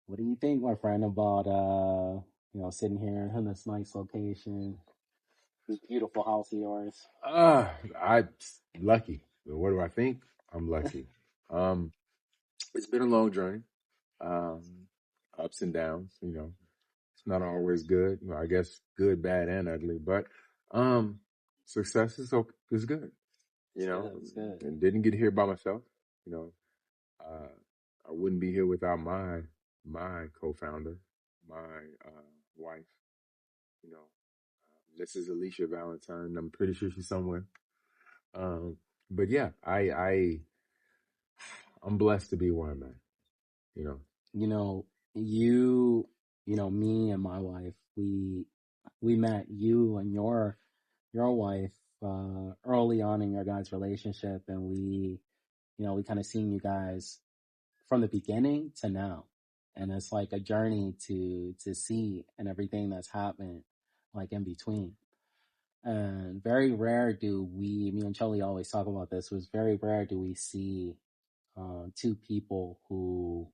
What do you think, my friend, about sitting here in this nice location, this beautiful house of yours? I lucky. What do I think? I'm lucky. Um, it's been a long journey. Um, Ups and downs. It's not always good. I guess good, bad, and ugly. But success is good. It's good. It's good. And didn't get here by myself. You know, uh, I wouldn't be here without my co-founder, my wife. You know, this is Alicia Valentine. I'm pretty sure she's somewhere. Um, but yeah, I'm blessed to be where I'm at. You know. You know, me and my wife, we met you and your wife early on in your guys' relationship, and we kind of seen you guys from the beginning to now, and it's like a journey to see and everything that's happened like in between. And very rare do me and Charlie always talk about this, was very rare do we see two people who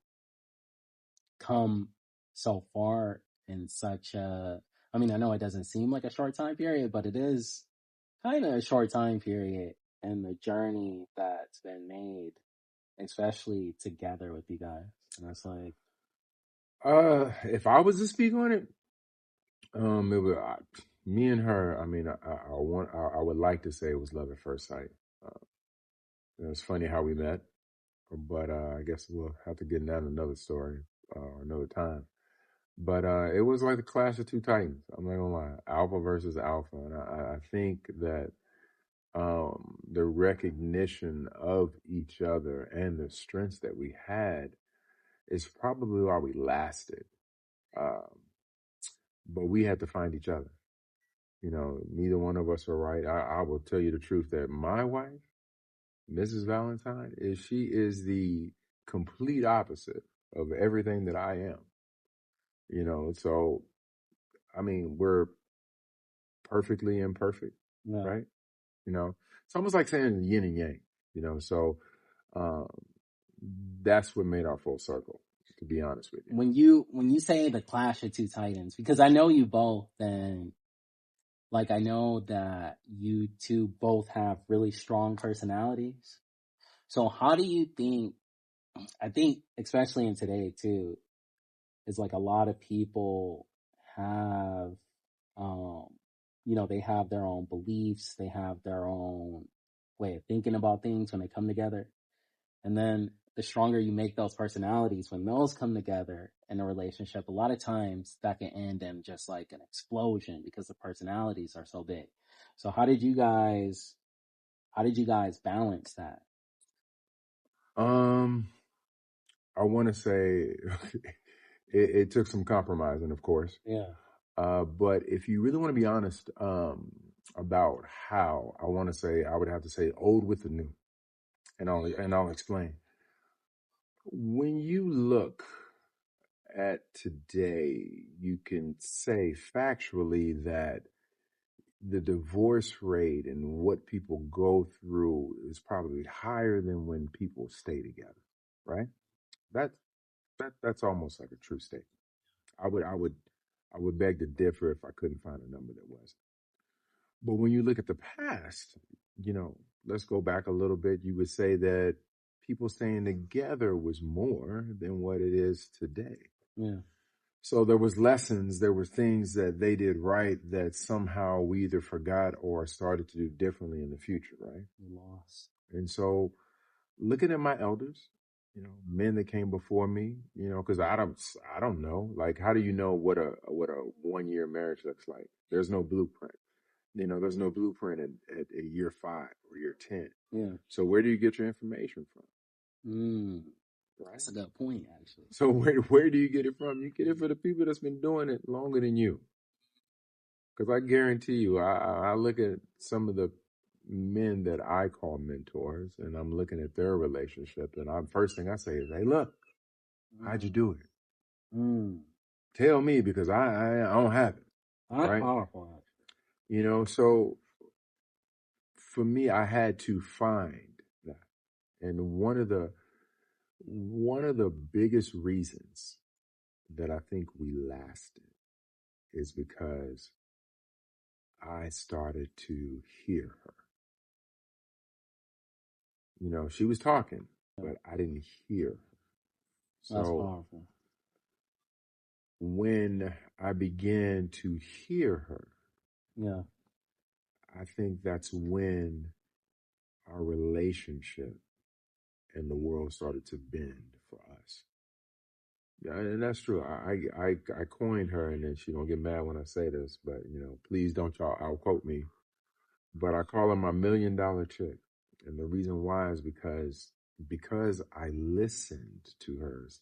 come so far in such I mean, I know it doesn't seem like a short time period, but it is kind of a short time period, and the journey that's been made, especially together with you guys. And it's like, If I was to speak on it, it would me and her. I mean, I would like to say it was love at first sight. It's funny how we met, but I guess we'll have to get into that another story, another time. But it was like the clash of two titans. I'm not gonna lie, alpha versus alpha, and I think that the recognition of each other and the strengths that we had is probably why we lasted. Um, but we had to find each other. Neither one of us are right. I will tell you the truth that my wife, Mrs. Valentine, she is the complete opposite of everything that I am. So I mean, we're perfectly imperfect, yeah. right? It's almost like saying yin and yang. So um, that's what made our full circle. To be honest with you. When you say the clash of two titans, because I know you both, and like I know that you two both have really strong personalities. So how do you think? I think especially in today too, is like a lot of people have, um, they have their own beliefs, they have their own way of thinking about things when they come together. And then the stronger you make those personalities, when those come together in a relationship, a lot of times that can end in just like an explosion because the personalities are so big. So how did you guys balance that? Um, I want to say it took some compromising, of course. Yeah. But if you really want to be honest about how, I would have to say old with the new, and I'll explain. When you look at today, you can say factually that the divorce rate and what people go through is probably higher than when people stay together, right? That's that's almost like a true statement. I would I would I would beg to differ if I couldn't find a number that was. But when you look at the past, you know, let's go back a little bit. You would say that people staying together was more than what it is today. Yeah. So there was lessons, there were things that they did right that somehow we either forgot or started to do differently in the future, right? Loss. And so looking at my elders, men that came before me, because I don't know. Like, how do you know what a 1 year marriage looks like? There's no blueprint. There's no blueprint at year 5 or year 10. Yeah. So where do you get your information from? Right. That's a good point, actually. So where do you get it from? You get it from the people that's been doing it longer than you. Because I guarantee you, I look at some of the men that I call mentors, and I'm looking at their relationship, and first thing I say is, "Hey, look, how'd you do it? Tell me, because I don't have it." That's Right? powerful. So for me, I had to find that, and one of the biggest reasons that I think we lasted is because I started to hear her. You know, she was talking, but I didn't hear her. That's So powerful. when I began to hear her, Yeah. I think that's when our relationship and the world started to bend for us. Yeah, and that's true. I coined her, and then she gonna get mad when I say this, but you know, please don't y'all out quote me. But I call her my $1,000,000 chick, and the reason why is because I listened to hers,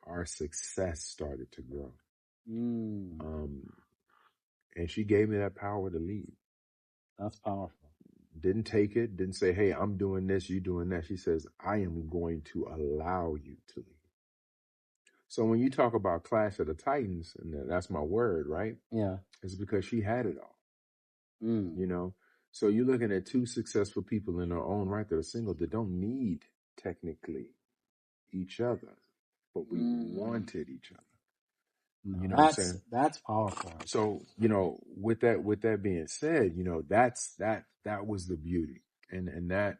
our success started to grow. Mm, And she gave me that power to lead. that's powerful. Didn't take it, didn't say, hey, I'm doing this, you doing that. She says, I am going to allow you to lead. So when you talk about Clash of the Titans, and that's my word, right? Yeah. It's because she had it all, Mm, you know? So you're looking at two successful people in their own right that are single that don't need technically each other, but we wanted each other. no, You know what I'm saying? that's powerful. So, you know, with that being said, you know, that was the beauty. And that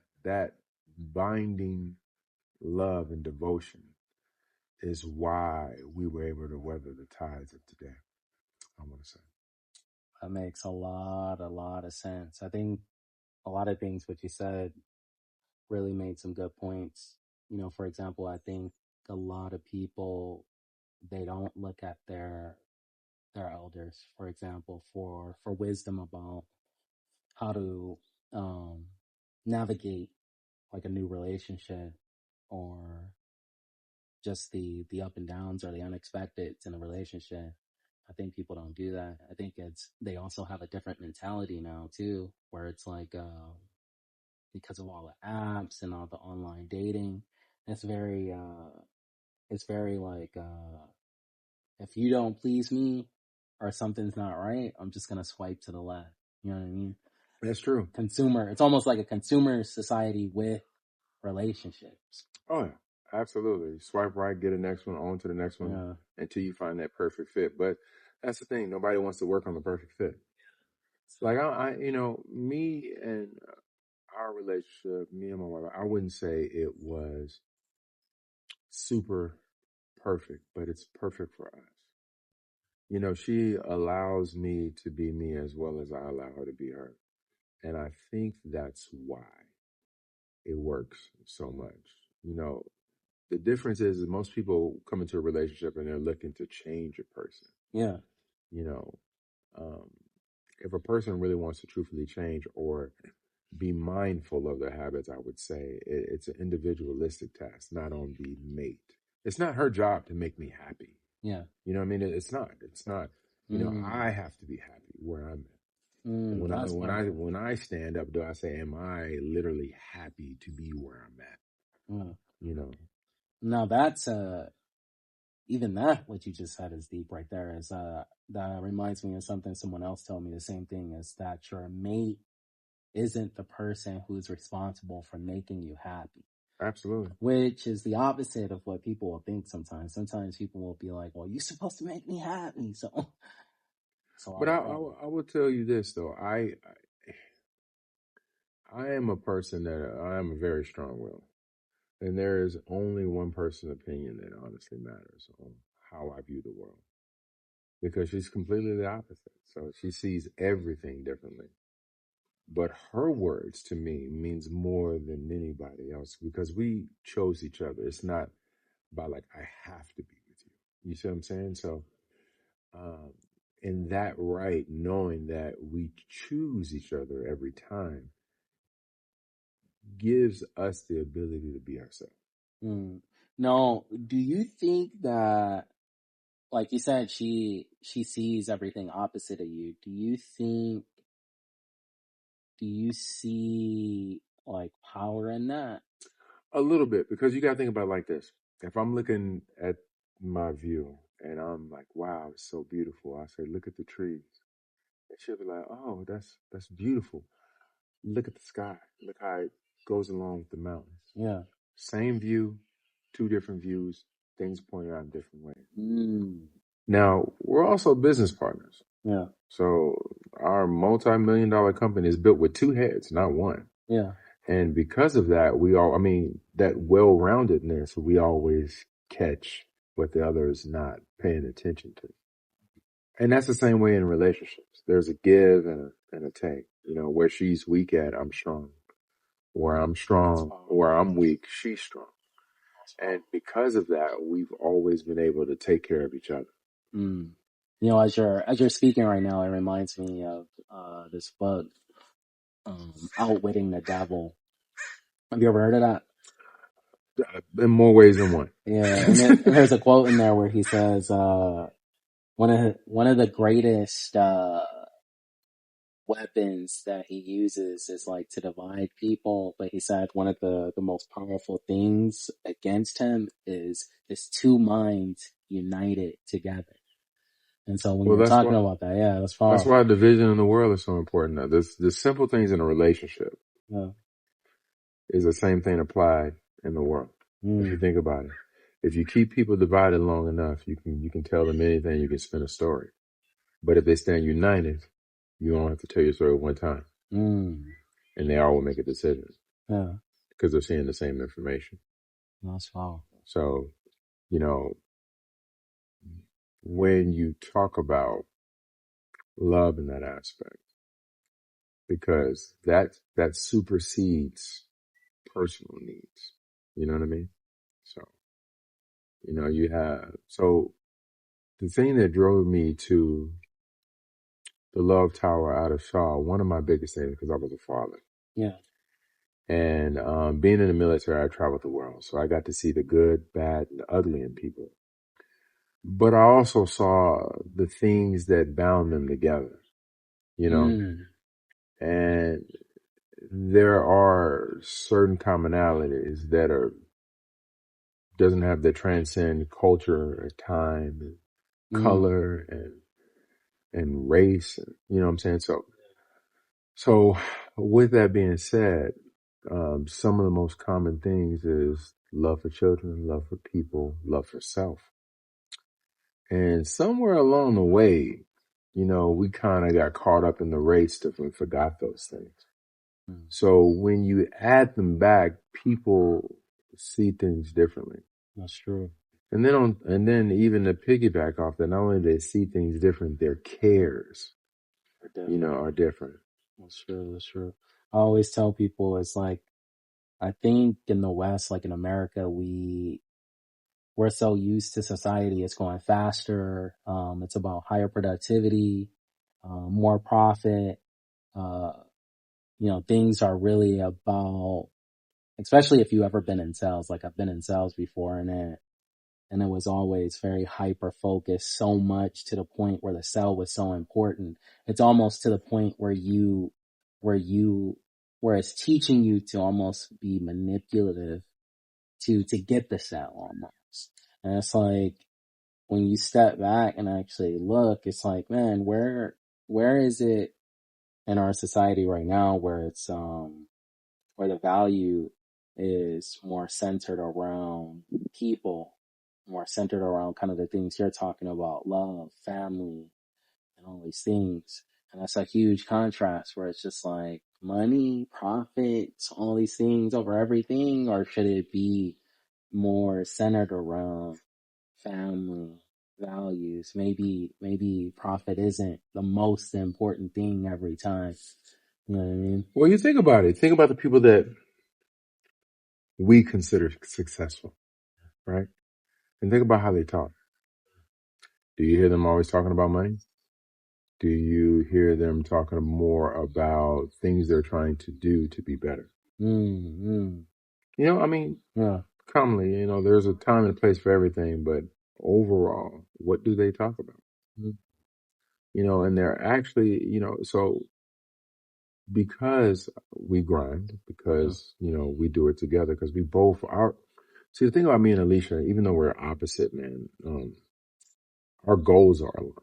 binding love and devotion is why we were able to weather the tides of today. I want to say. That makes a lot of sense. I think a lot of things what you said really made some good points. You know, for example, I think a lot of people, they don't look at their elders, for example, for wisdom about how to um navigate like a new relationship, or just the up and downs or the unexpecteds in a relationship. I think people don't do that. I think they also have a different mentality now too, where it's like because of all the apps and all the online dating, it's very like if you don't please me or something's not right, I'm just gonna swipe to the left. You know what I mean? That's true. Consumer. It's almost like a consumer society with relationships. Oh yeah, absolutely. Swipe right, get the next one, on to the next one Yeah. until you find that perfect fit. But that's the thing. Nobody wants to work on the perfect fit. Like you know, me and our relationship, me and my wife, I wouldn't say it was super perfect, but it's perfect for us. You know, she allows me to be me as well as I allow her to be her. And I think that's why it works so much. You know, the difference is that most people come into a relationship and they're looking to change a person. Yeah. You know, um, if a person really wants to truthfully change or be mindful of their habits, I would say it's an individualistic task, not on the mate. It's not her job to make me happy. Yeah. You know what I mean? It's not. It's not. You know, Mm, I have to be happy where I'm at. And when I that's when I powerful. when I stand up, do I say, am I literally happy to be where I'm at? Yeah. You know. Now that's even that what you just said is deep right there. Is that reminds me of something someone else told me. The same thing is that your mate isn't the person who's responsible for making you happy. Absolutely. Which is the opposite of what people will think sometimes. Sometimes people will be like, well, you're supposed to make me happy. So But I will tell you this though. I am a person that I am a very strong will. And there is only one person's opinion that honestly matters on how I view the world. Because she's completely the opposite. So she sees everything differently. But her words to me means more than anybody else because we chose each other. It's not by like, I have to be with you. You see what I'm saying? So, um, in that right, knowing that we choose each other every time gives us the ability to be ourselves. No, do you think that, like you said, she sees everything opposite of you? Do you see like power in that? A little bit, because you got to think about it like this. If I'm looking at my view and I'm like, wow, it's so beautiful. I say, look at the trees. And she'll be like, oh, that's beautiful. Look at the sky. Look how it goes along with the mountains. Yeah. Same view, two different views, things pointed out in different ways. Mm. Now, we're also business partners. Yeah. So our multi-million-dollar company is built with two heads, not one. Yeah. And because of that, that well-roundedness, we always catch what the other is not paying attention to. And that's the same way in relationships. There's a give and a take. Where she's weak at, I'm strong. Where I'm strong, where I'm weak, she's strong. And because of that, we've always been able to take care of each other. Mm. As you're speaking right now, it reminds me of this book, Outwitting the Devil. Have you ever heard of that? In more ways than one. Yeah, and there's a quote in there where he says, one of the greatest weapons that he uses is like to divide people, but he said one of the most powerful things against him is two minds united together. And so when Well, you're talking about that, yeah, that's powerful. That's why division in the world is so important. Now, the simple things in a relationship is the same thing applied in the world. If you think about it, if you keep people divided long enough, you can tell them anything. You can spin a story. But if they stand united, you don't have to tell your story one time, and they all will make a decision. Yeah, because they're seeing the same information. That's wow. So, when you talk about love in that aspect, because that supersedes personal needs. You know what I mean? So, so the thing that drove me to the Love Tower out of Shaw, one of my biggest things, because I was a father. Yeah. And being in the military, I traveled the world. So I got to see the good, bad, and the ugly in people. But I also saw the things that bound them together, And there are certain commonalities that doesn't have that transcend culture or time and color and race. You know what I'm saying? So with that being said, some of the most common things is love for children, love for people, love for self. And somewhere along the way, we kind of got caught up in the race stuff and forgot those things. So when you add them back, people see things differently. That's true. And then even to piggyback off that, not only do they see things different, their cares, are different. That's true. That's true. I always tell people it's like, I think in the West, like in America, we're so used to society. It's going faster. It's about higher productivity, more profit. Things are really about, especially if you ever been in sales, like I've been in sales before, and it was always very hyper focused, so much to the point where the sell was so important. It's almost to the point where it's teaching you to almost be manipulative to get the sell almost. And it's like, when you step back and actually look, it's like, man, where is it in our society right now where it's, where the value is more centered around people, more centered around kind of the things you're talking about, love, family, and all these things. And that's a huge contrast where it's just like money, profits, all these things over everything, or should it be more centered around family, values? Maybe profit isn't the most important thing every time. You know what I mean? Well, you think about it. Think about the people that we consider successful, right? And think about how they talk. Do you hear them always talking about money? Do you hear them talking more about things they're trying to do to be better? Commonly, there's a time and a place for everything, but overall, what do they talk about? And they're actually, so because we grind, because, we do it together, because we both are. See, the thing about me and Alicia, even though we're opposite, man, our goals are aligned.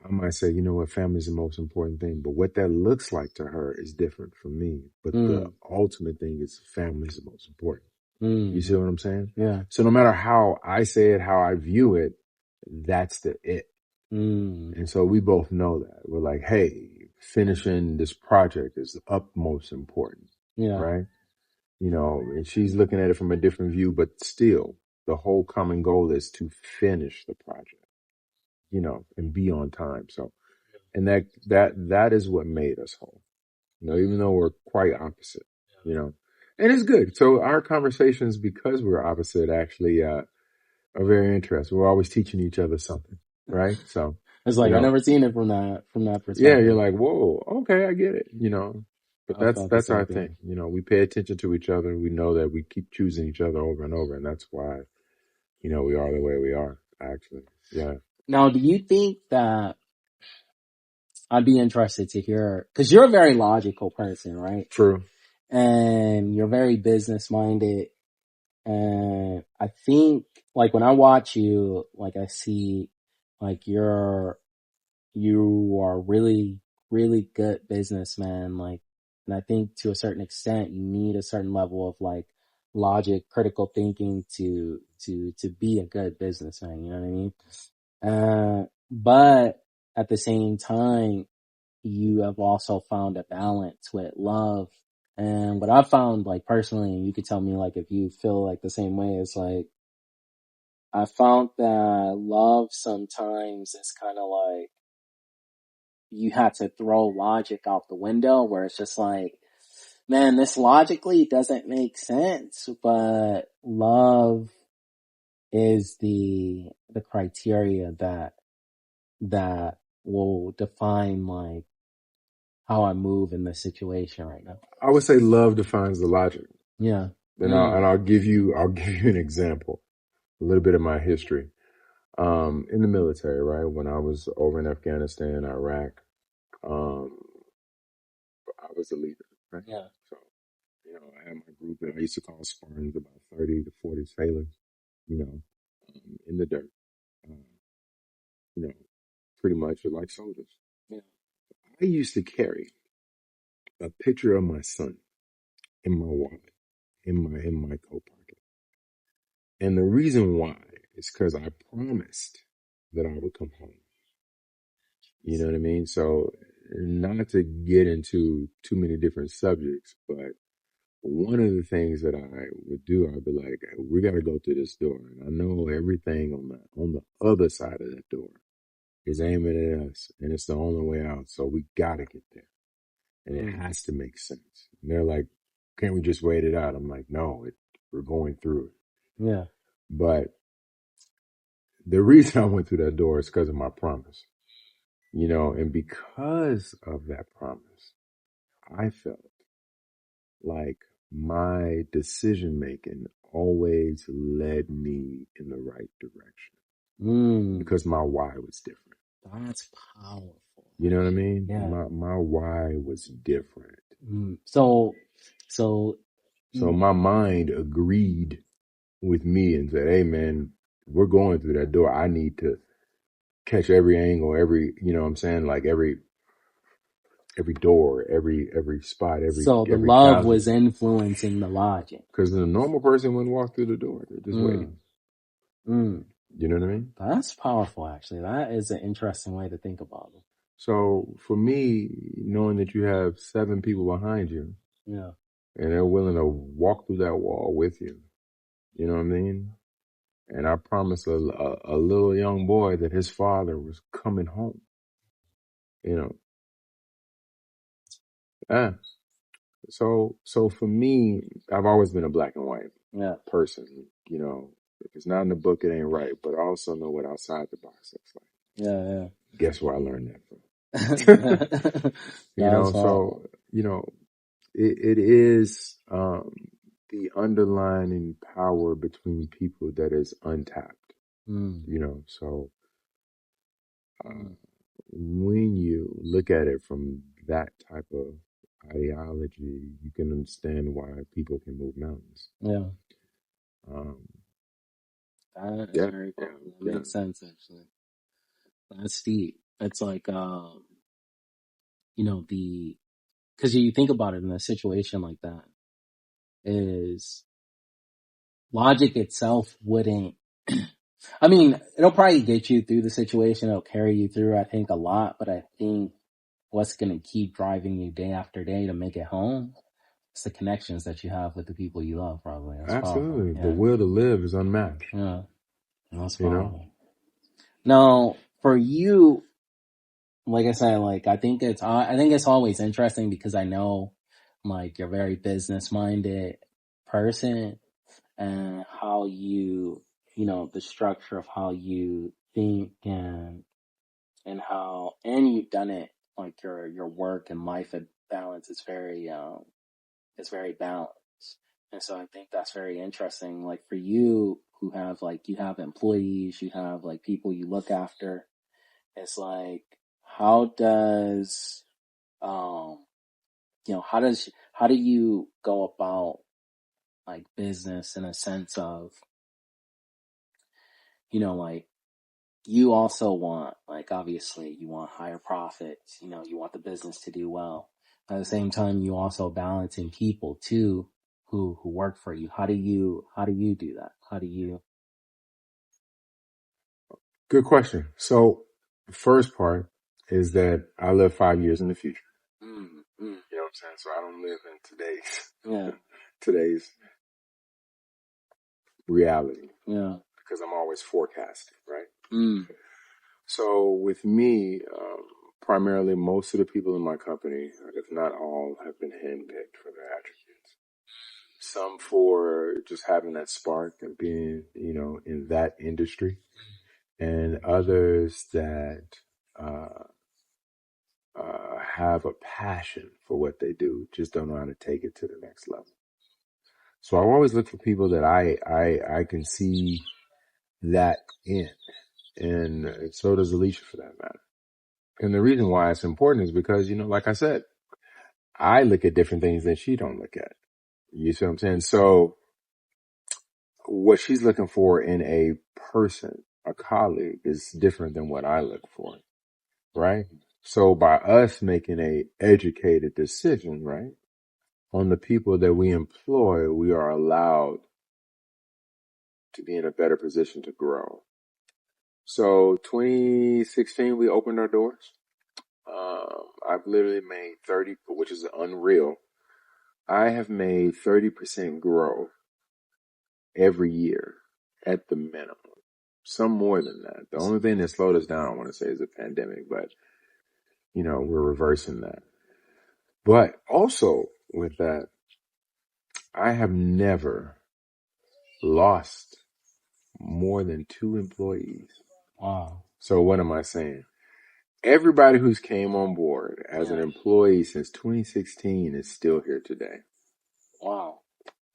I might say, family is the most important thing, but what that looks like to her is different from me. But the ultimate thing is family is the most important. You see what I'm saying? Yeah. So no matter how I say it, how I view it, that's the it. Mm. And so we both know that. We're like, hey, finishing this project is the utmost important, Yeah. right? You know, and she's looking at it from a different view, but still the whole common goal is to finish the project, you know, and be on time. So, and that is what made us whole, you know, even though we're quite opposite, you know, and it's good. So our conversations, because we're opposite, actually, are very interesting. We're always teaching each other something, right? So, It's you like, I know, never seen it from that yeah, you're perspective. like, whoa, okay, I get it, you know. But I felt the that's our same thing. thing. You know, we pay attention to each other. We know that we keep choosing each other over and over, and that's why, you know, we are the way we are, actually. Yeah. Now, do you think that I'd be interested to hear, cause you're a very logical person, right? True. And you're very business minded. And I think like when I watch you, like I see like you are really, really good businessman. Like, and I think to a certain extent, you need a certain level of like logic, critical thinking to be a good businessman. You know what I mean? But at the same time, you have also found a balance with love. And what I found, like personally, and you could tell me like if you feel like the same way, is like, I found that love sometimes is kind of like, you had to throw logic out the window where it's just like, man, this logically doesn't make sense, but love is the criteria that will define like how I move in this situation right now. I would say love defines the logic. Yeah. And I'll give you an example, a little bit of my history. In the military, right? When I was over in Afghanistan, Iraq, um, I was a leader, right? Yeah. So, you know, I had my group that I used to call Spartans, about 30 to 40 sailors, you know, in the dirt, uh, you know, pretty much like soldiers. Yeah. I used to carry a picture of my son in my wallet, in my coat pocket. And the reason why is because I promised that I would come home. You know what I mean? So, not to get into too many different subjects, but one of the things that I would do, I'd be like, we got to go through this door. And I know everything on the other side of that door is aiming at us, and it's the only way out. So we got to get there, and it Mm. has to make sense. And they're like, can't we just wait it out? I'm like, no, we're going through it. Yeah. But the reason I went through that door is because of my promise, you know, and because of that promise, I felt like my decision making always led me in the right direction because my why was different. That's powerful. You know what I mean? Yeah. My why was different. So So my mind agreed with me and said, hey man, we're going through that door. I need to catch every angle, you know what I'm saying? Like every door, every spot, so the every love was casualty. influencing the logic. Because the normal person wouldn't walk through the door. They're just waiting. Mm. You know what I mean? That's powerful, actually. That is an interesting way to think about it. So for me, knowing that you have 7 people behind you Yeah. and they're willing to walk through that wall with you, you know what I mean? And I promised a little young boy that his father was coming home, you know. Ah, so for me, I've always been a black and white person, you know. If it's not in the book, it ain't right. But I also know what outside the box looks like. Yeah. Guess where I learned that from? You That's know, powerful. so, you know, it is the underlying power between people that is untapped, you know. So when you look at it from that type of ideology, you can understand why people can move mountains. Yeah. Um, That is yeah, very yeah, cool. That yeah. makes sense, actually. That's deep. It's like, you know, cause you think about it in a situation like that is logic itself wouldn't, I mean, it'll probably get you through the situation. It'll carry you through, I think, a lot, but I think what's going to keep driving you day after day to make it home, it's the connections that you have with the people you love, probably. That's powerful. Absolutely. Yeah. The will to live is unmatched. Yeah. That's You powerful. know? Now, for you, like I said, like, I think it's always interesting because I know, like, you're a very business minded person and how you know, the structure of how you think and how, and you've done it, like your work and life balance is very, balanced. And so I think that's very interesting. Like for you who have you have employees, you have like people you look after. It's like, how does, how do you go about like business in a sense of, like you also want, like, obviously you want higher profits, you want the business to do well. At the same time, you also balancing people too who work for you. How do you do that? How do you? Good question. So the first part is that I live 5 years in the future. You know what I'm saying? So I don't live in today's reality. Yeah. Because I'm always forecasting, right? So with me, primarily most of the people in my company, if not all, have been handpicked for their attributes. Some for just having that spark and being, in that industry, and others that have a passion for what they do, just don't know how to take it to the next level. So I always look for people that I can see that in, and so does Alicia for that matter. And the reason why it's important is because, like I said, I look at different things that she don't look at. You see what I'm saying? So what she's looking for in a person, a colleague, is different than what I look for, right? So by us making a educated decision, right, on the people that we employ, we are allowed to be in a better position to grow. So 2016, we opened our doors. I've literally made 30, which is unreal. I have made 30% growth every year at the minimum. Some more than that. The only thing that slowed us down, I want to say, is the pandemic, but we're reversing that. But also with that, I have never lost more than 2 employees. Wow. So what am I saying? Everybody who's came on board as an employee since 2016 is still here today. Wow.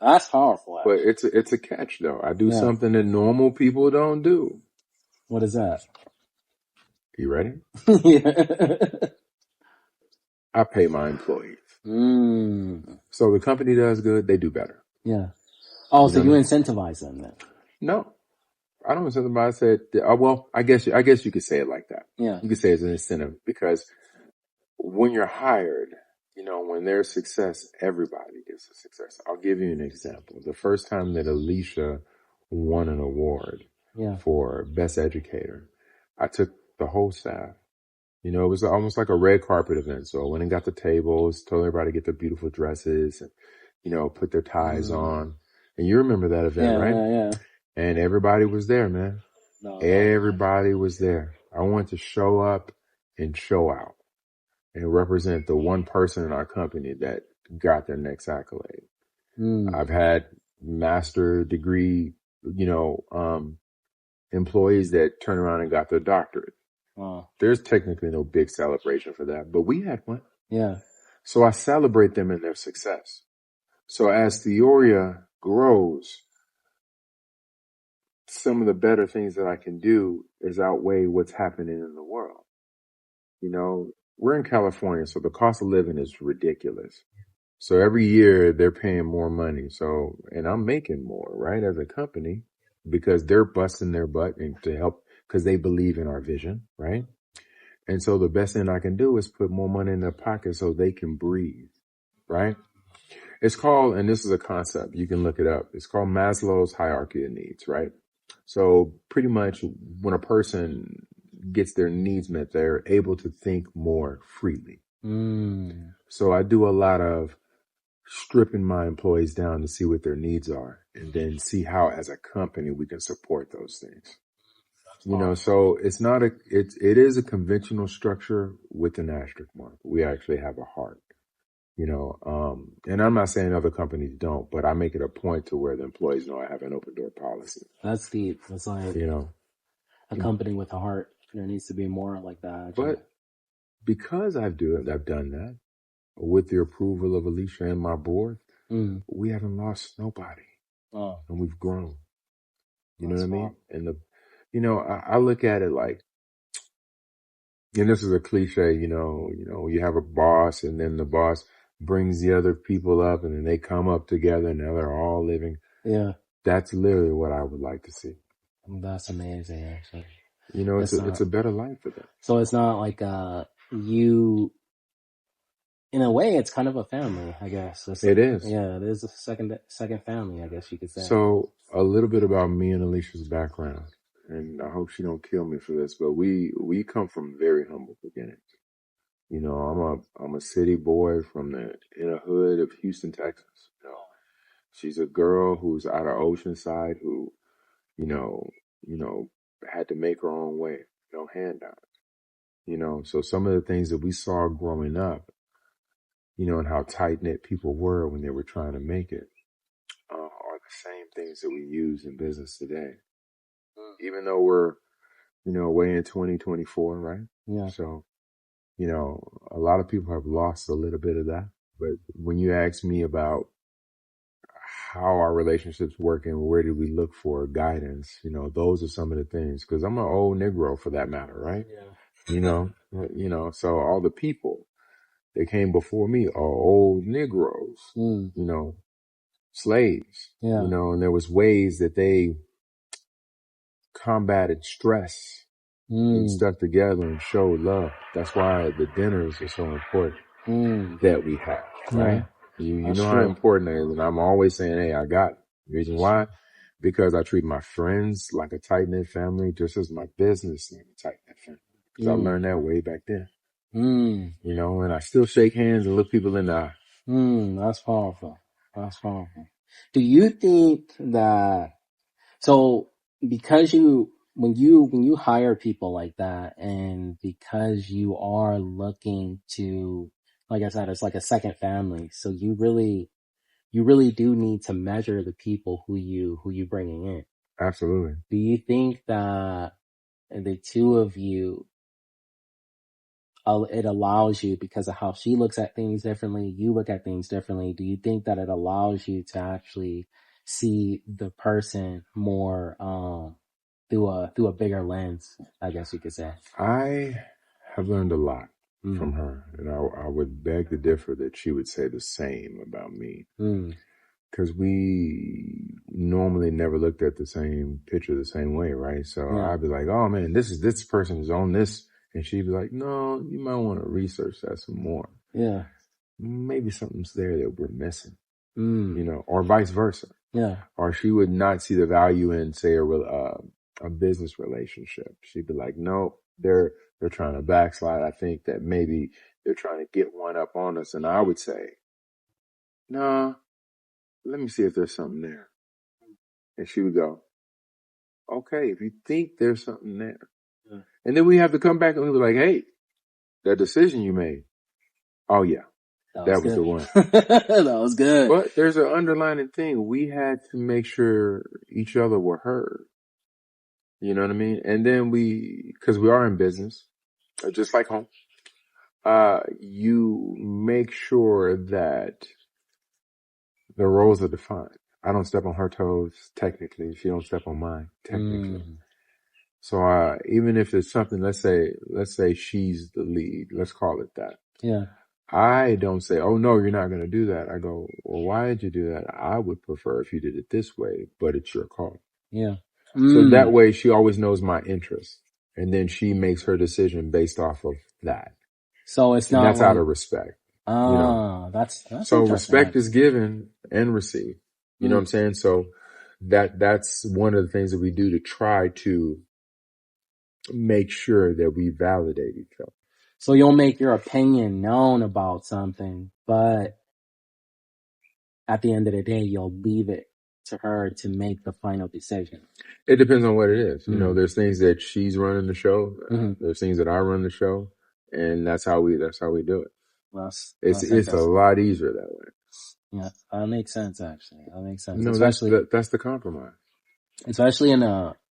That's powerful. But it's a catch though. I do something that normal people don't do. What is that? You ready? Yeah. I pay my employees. So the company does good, they do better. Yeah. Oh, so you incentivize them then? No, I don't incentivize it. Well, I guess you could say it like that. Yeah. You could say it's an incentive because when you're hired, when there's success, everybody gets a success. I'll give you an example. The first time that Alicia won an award for Best Educator, I took the whole staff. It was almost like a red carpet event. So I went and got the tables, told everybody to get their beautiful dresses and, put their ties on. And you remember that event, right? Yeah. And everybody was there, man. Everybody was there. I wanted to show up and show out and represent the one person in our company that got their next accolade. I've had master degree, employees that turn around and got their doctorate. Wow. There's technically no big celebration for that, but we had one. Yeah. So I celebrate them in their success. So as Theoria grows, some of the better things that I can do is outweigh what's happening in the world. We're in California, so the cost of living is ridiculous. So every year they're paying more money. So, and I'm making more, right, as a company because they're busting their butt and to help because they believe in our vision, right? And so the best thing I can do is put more money in their pocket so they can breathe, right? It's called, and this is a concept, you can look it up. It's called Maslow's hierarchy of needs, right? So pretty much when a person gets their needs met, they're able to think more freely. So I do a lot of stripping my employees down to see what their needs are and then see how as a company we can support those things. You know, so it's not it is a conventional structure with an asterisk mark. We actually have a heart, you know, and I'm not saying other companies don't, but I make it a point to where the employees know I have an open door policy. That's deep. That's like, you know, a company with a heart. There needs to be more like that. But because I've done that with the approval of Alicia and my board, we haven't lost nobody. And we've grown. You know what I mean? And I look at it like, and this is a cliche, you know, you have a boss and then the boss brings the other people up and then they come up together and now they're all living. Yeah. That's literally what I would like to see. That's amazing, actually. You know, it's a better life for them. So it's not like, you, in a way, it's kind of a family, I guess. It is. Yeah, it is a second family, I guess you could say. So a little bit about me and Alicia's background, and I hope she don't kill me for this, but we come from very humble beginnings. You know, I'm a city boy from the inner hood of Houston, Texas. You know, she's a girl who's out of Oceanside who, you know, had to make her own way, no handouts. You know, so some of the things that we saw growing up, you know, and how tight-knit people were when they were trying to make it, are the same things that we use in business today. Even though we're, you know, way in 2024, right? Yeah. So, you know, a lot of people have lost a little bit of that. But when you ask me about how our relationships work and where do we look for guidance, you know, those are some of the things. Because I'm an old Negro for that matter, right? Yeah. You know, so all the people that came before me are old Negroes, you know, slaves, you know, and there was ways that they combated stress and stuck together and showed love. That's why the dinners are so important that we have, right? You know how important it is. And I'm always saying, hey, I got it. The reason why? Because I treat my friends like a tight-knit family, just as my business like a tight-knit family. Because I learned that way back then. You know, and I still shake hands and look people in the eye. That's powerful. That's powerful. Do you think that, so because when you hire people like that and because you are looking to, like I said, it's like a second family. So you really do need to measure the people who you bringing in. Absolutely. Do you think that the two of you, it allows you, because of how she looks at things differently, you look at things differently, do you think that it allows you to actually see the person more through a bigger lens, I guess you could say? I have learned a lot from her, and I would beg to differ that she would say the same about me. Because we normally never looked at the same picture the same way, right? So I'd be like, oh man, this person is on this. And she'd be like, no, you might want to research that some more. Yeah. Maybe something's there that we're missing, you know, or vice versa. Yeah. Or she would not see the value in, say, a business relationship. She'd be like, no, they're trying to backslide. I think that maybe they're trying to get one up on us. And I would say, no, let me see if there's something there. And she would go, okay, if you think there's something there. Yeah. And then we have to come back and we were like, hey, that decision you made. Oh yeah, that was the one. That was good. But there's an underlying thing. We had to make sure each other were heard. You know what I mean? And then because we are in business, just like home, you make sure that the roles are defined. I don't step on her toes technically. She don't step on mine technically. So even if it's something, let's say she's the lead, let's call it that. Yeah. I don't say, oh no, you're not going to do that. I go, well, why did you do that? I would prefer if you did it this way, but it's your call. Yeah. So that way she always knows my interests, and then she makes her decision based off of that. So it's not that's out of respect. you know. That's So interesting, respect is actually. given and received. You know what I'm saying? So that's one of the things that we do to try to make sure that we validate each other. So you'll make your opinion known about something, but at the end of the day, you'll leave it to her to make the final decision. It depends on what it is. You know, there's things that she's running the show. There's things that I run the show, and that's how we do it. It's a lot easier that way. Yeah, that makes sense. Actually, that makes sense. No, Especially that's the compromise. Especially in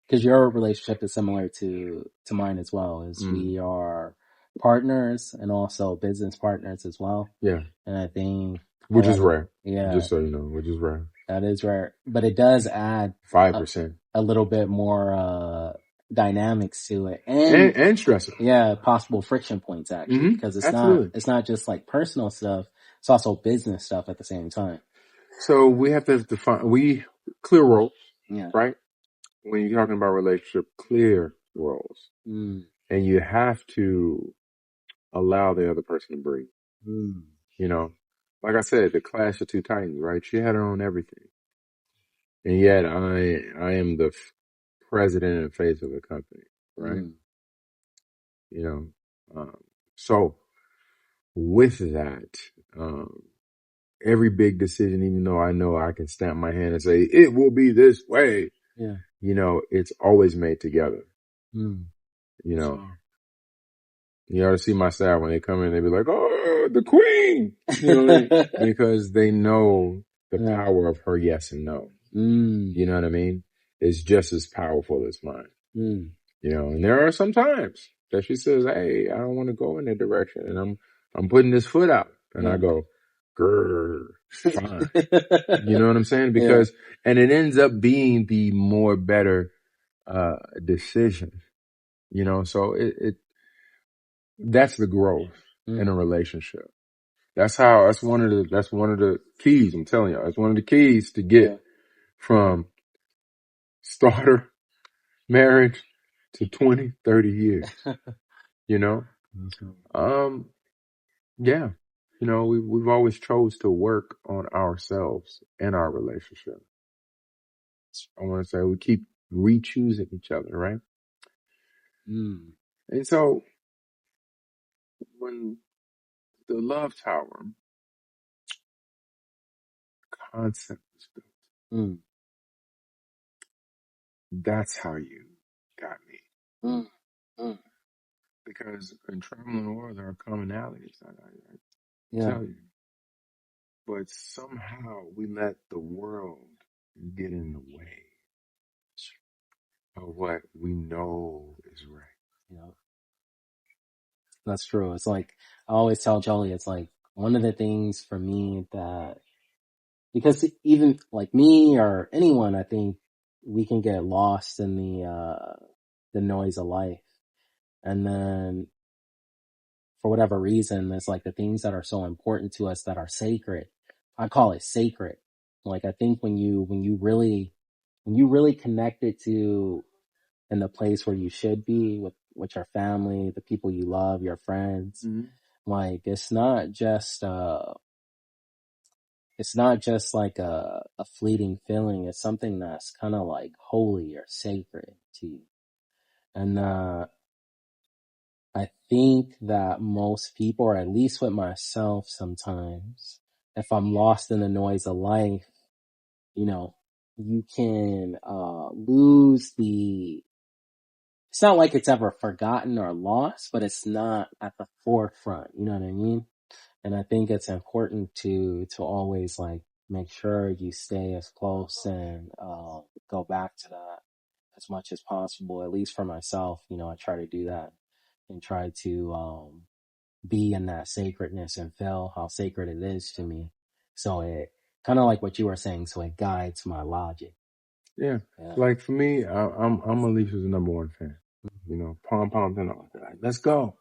because your relationship is similar to mine as well. Is we are partners and also business partners as well. Yeah, and I think, which is rare. Yeah, Just so you know, which is rare. That is rare, but it does add 5%, a little bit more dynamics to it, and stressor. Yeah, possible friction points actually, because it's not just like personal stuff; it's also business stuff at the same time. So we have to define clear roles, Yeah, right? When you're talking about relationship, clear roles, and you have to allow the other person to breathe. You know, like I said, the clash of two titans, right? She had her own everything, and yet I am the president and face of the company, right? You know, so with that, every big decision, even though I know I can stamp my hand and say it will be this way, you know, it's always made together. You know, you ought to see my staff when they come in, they be like, "Oh, the queen," you know, because they know the power of her yes and no. You know what I mean? It's just as powerful as mine. You know, and there are some times that she says, "Hey, I don't want to go in that direction," and I'm putting this foot out, and I go, "Grrr, fine." You know what I'm saying? Because and it ends up being the more better decision. You know, so that's the growth in a relationship. That's one of the keys. I'm telling you, that's one of the keys to get from starter marriage to 20, 30 years. You know, yeah. You know, we've always chose to work on ourselves and our relationship. I want to say we keep re-choosing each other, right? And so when the love tower concept was built, that's how you got me. Because in traveling the world, there are commonalities, I tell you. But somehow we let the world get in the way of what we know is right. Yeah, that's true. It's like, I always tell Jolie, it's like one of the things for me that, because even like me or anyone, I think we can get lost in the noise of life. And then for whatever reason, it's like the things that are so important to us that are sacred. I call it sacred. Like, I think when you really connect it to in the place where you should be with your family, the people you love, your friends, like it's not just like a fleeting feeling. It's something that's kind of like holy or sacred to you. And I think that most people, or at least with myself sometimes, if I'm lost in the noise of life, you know, you can lose it's not like it's ever forgotten or lost, but it's not at the forefront. You know what I mean? And I think it's important to always like make sure you stay as close and go back to that as much as possible. At least for myself, you know, I try to do that and try to be in that sacredness and feel how sacred it is to me. So it kind of like what you were saying. So it guides my logic. Yeah. Like for me, I'm Alicia's number one fan. You know, pom poms and all that. Let's go.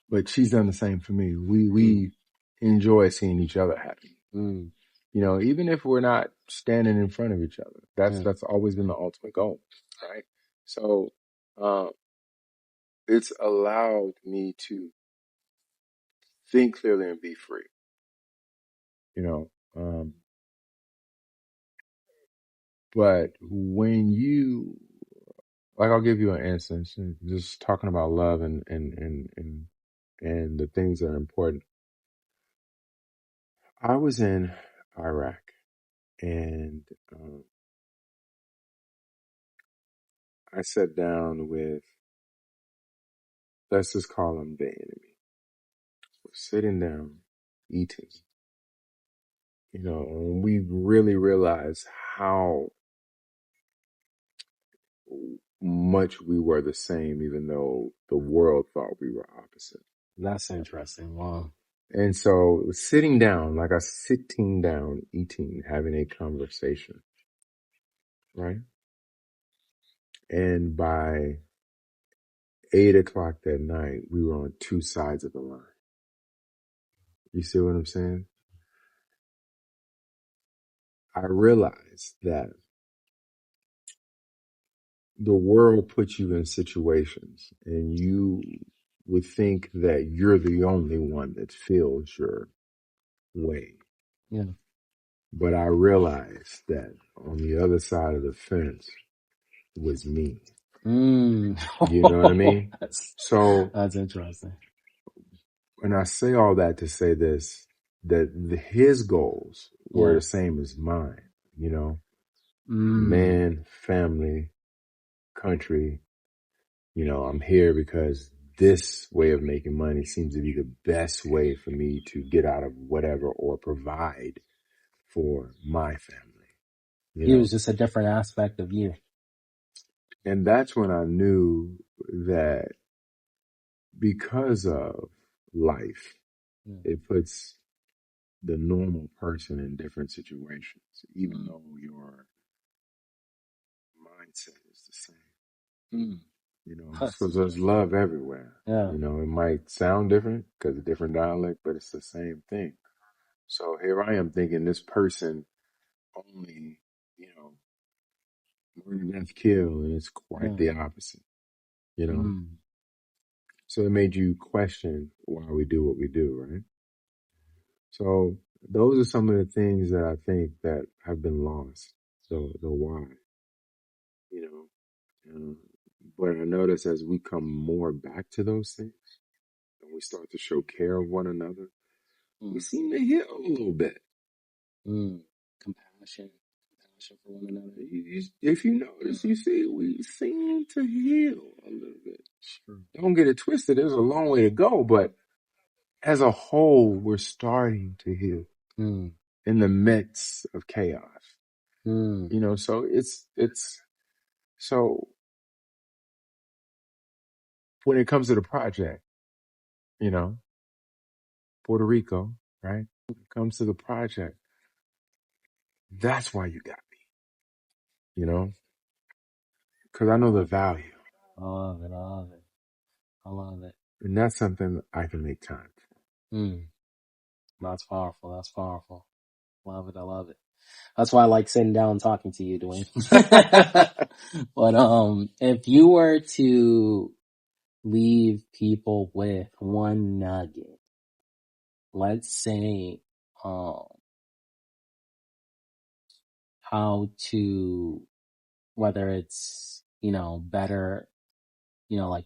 But she's done the same for me. We enjoy seeing each other happy. You know, even if we're not standing in front of each other, that's always been the ultimate goal, right? So, it's allowed me to think clearly and be free. you know. But when you, like, I'll give you an instance, just talking about love and the things that are important. I was in Iraq, and I sat down with, let's just call him the enemy. We're sitting down, eating, and we really realized how much we were the same, even though the world thought we were opposite. That's interesting. Wow. And so sitting down, like us sitting down, eating, having a conversation, right? And by 8 o'clock that night, we were on two sides of the line. You see what I'm saying? I realized that the world puts you in situations and you would think that you're the only one that feels your way. Yeah. But I realized that on the other side of the fence was me. Mm. You know what I mean? So That's interesting. when I say all that to say this, that his goals were Yeah. the same as mine, Mm. man, family, country, I'm here because this way of making money seems to be the best way for me to get out of whatever or provide for my family, He was just a different aspect of you. And that's when I knew that because of life, it puts the normal person in different situations, even though your mindset is the same. Mm. So there's love everywhere. Yeah. It might sound different because of different dialect, but it's the same thing. So here I am thinking this person only, murder, death, kill, and it's quite the opposite, Mm. So it made you question why we do what we do, right? So those are some of the things that I think that have been lost. So the why, you know, but I notice as we come more back to those things and we start to show care of one another, we seem to heal a little bit. Compassion for one another. If you notice, you see, we seem to heal a little bit. Sure. Don't get it twisted. There's a long way to go, but as a whole, we're starting to heal in the midst of chaos. So so when it comes to the project, Puerto Rico, right? When it comes to the project, that's why you got me, because I know the value. I love it. I love it. I love it. And that's something I can make time for. That's powerful. That's powerful. Love it. I love it. That's why I like sitting down and talking to you, Dwayne. But if you were to leave people with one nugget, let's say how to, whether it's, better, like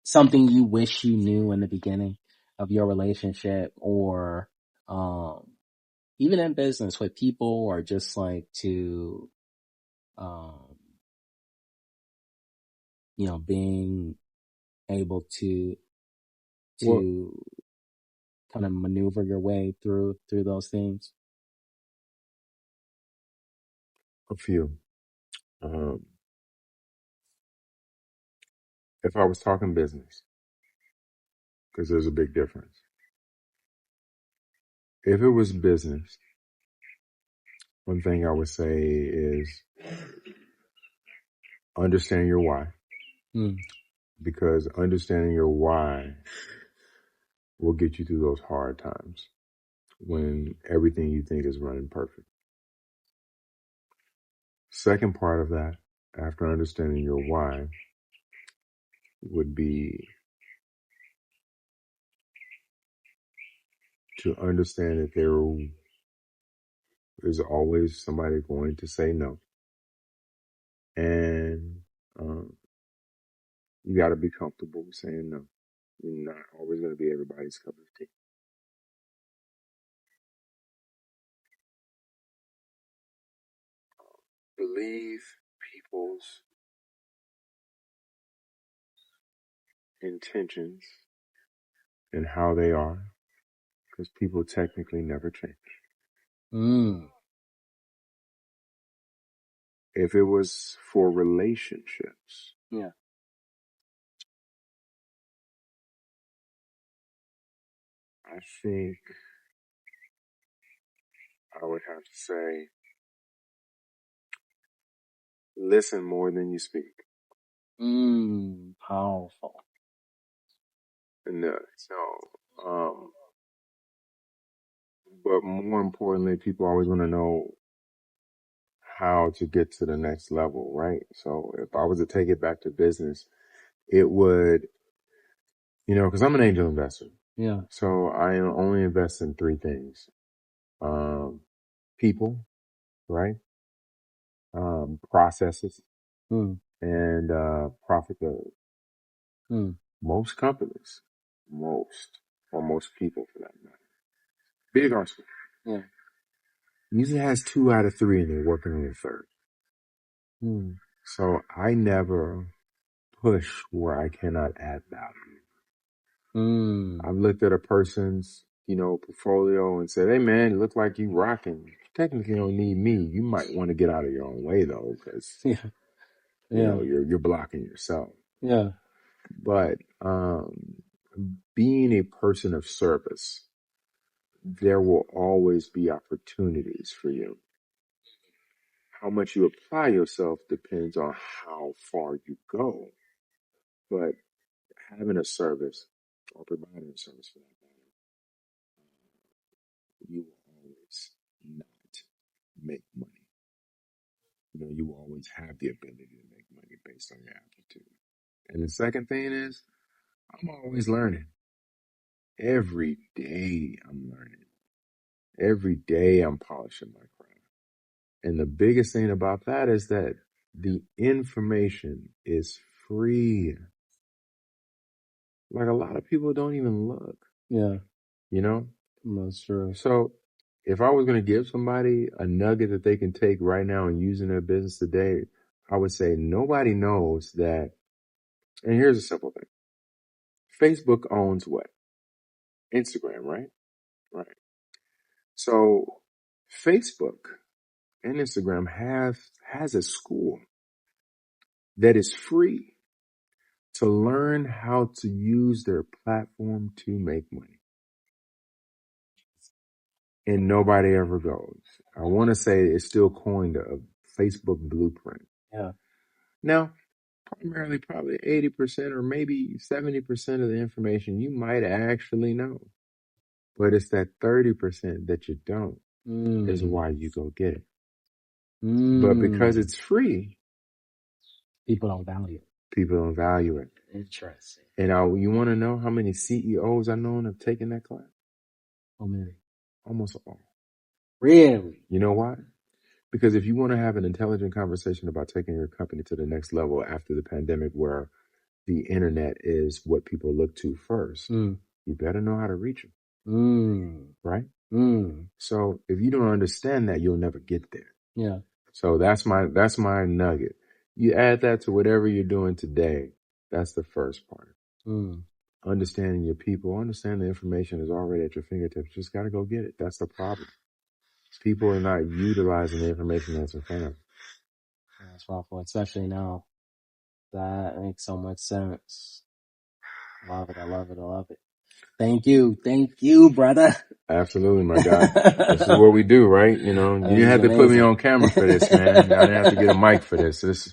something you wish you knew in the beginning of your relationship, or even in business with people, or just like to being able to Well, kind of maneuver your way through those things. a few. If I was talking business, because there's a big difference. If it was business, one thing I would say is understand your why. Because understanding your why will get you through those hard times when everything you think is running perfect. Second part of that, after understanding your why, would be to understand that there There's always somebody going to say no. And you got to be comfortable with saying no. You're not always going to be everybody's cup of tea. Believe people's intentions and how they are, because people technically never change. If it was for relationships, Yeah. I think I would have to say, listen more than you speak. Powerful. No, but more importantly, people always want to know how to get to the next level, right? So if I was to take it back to business, it would, because I'm an angel investor. Yeah. So I only invest in three things. People, right? Processes and profitability. Most companies, most people for that matter, big or small, usually has 2 out of 3 and they're working on the third. So I never push where I cannot add value. I've looked at a person's, portfolio and said, hey man, you look like you rocking. You technically don't need me. You might want to get out of your own way though, because you're blocking yourself. Yeah. But being a person of service, there will always be opportunities for you. How much you apply yourself depends on how far you go. But having a service or providing a service for that matter, you will always not make money. You will always have the ability to make money based on your aptitude. And the second thing is, I'm always learning. Every day I'm learning. Every day I'm polishing my craft. And the biggest thing about that is that the information is free. Like a lot of people don't even look. Yeah. That's true. So if I was going to give somebody a nugget that they can take right now and use in their business today, I would say nobody knows that. And here's a simple thing. Facebook owns what? Instagram, right? Right. So Facebook and Instagram has a school that is free to learn how to use their platform to make money. And nobody ever goes. I want to say it's still coined a Facebook blueprint. Yeah. Now, primarily probably 80% or maybe 70% of the information you might actually know. But it's that 30% that you don't is why you go get it. But because it's free, people don't value it. Interesting. And you want to know how many CEOs I know have taken that class? How many? Almost all. Really? You know why? Because if you want to have an intelligent conversation about taking your company to the next level after the pandemic, where the internet is what people look to first, you better know how to reach them. Right? So if you don't understand that, you'll never get there. Yeah. So that's my nugget. You add that to whatever you're doing today. That's the first part. Understanding your people, understand the information is already at your fingertips. You just got to go get it. That's the problem. People are not utilizing the information that's in front of them. That's awful, especially now. That makes so much sense. Love it. I love it. I love it. Thank you, brother. Absolutely, my guy. This is what we do, right? You didn't have to put me on camera for this, man. I didn't have to get a mic for this. This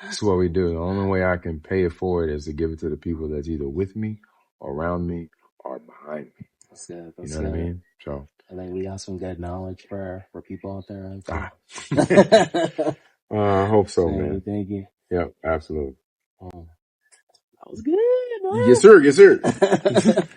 is what we do. The only way I can pay it forward is to give it to the people that's either with me, around me, or behind me. That's good. You know what I mean? So I think we got some good knowledge for people out there. I hope so, man. Thank you. Yep, absolutely. That was good. Yes, sir.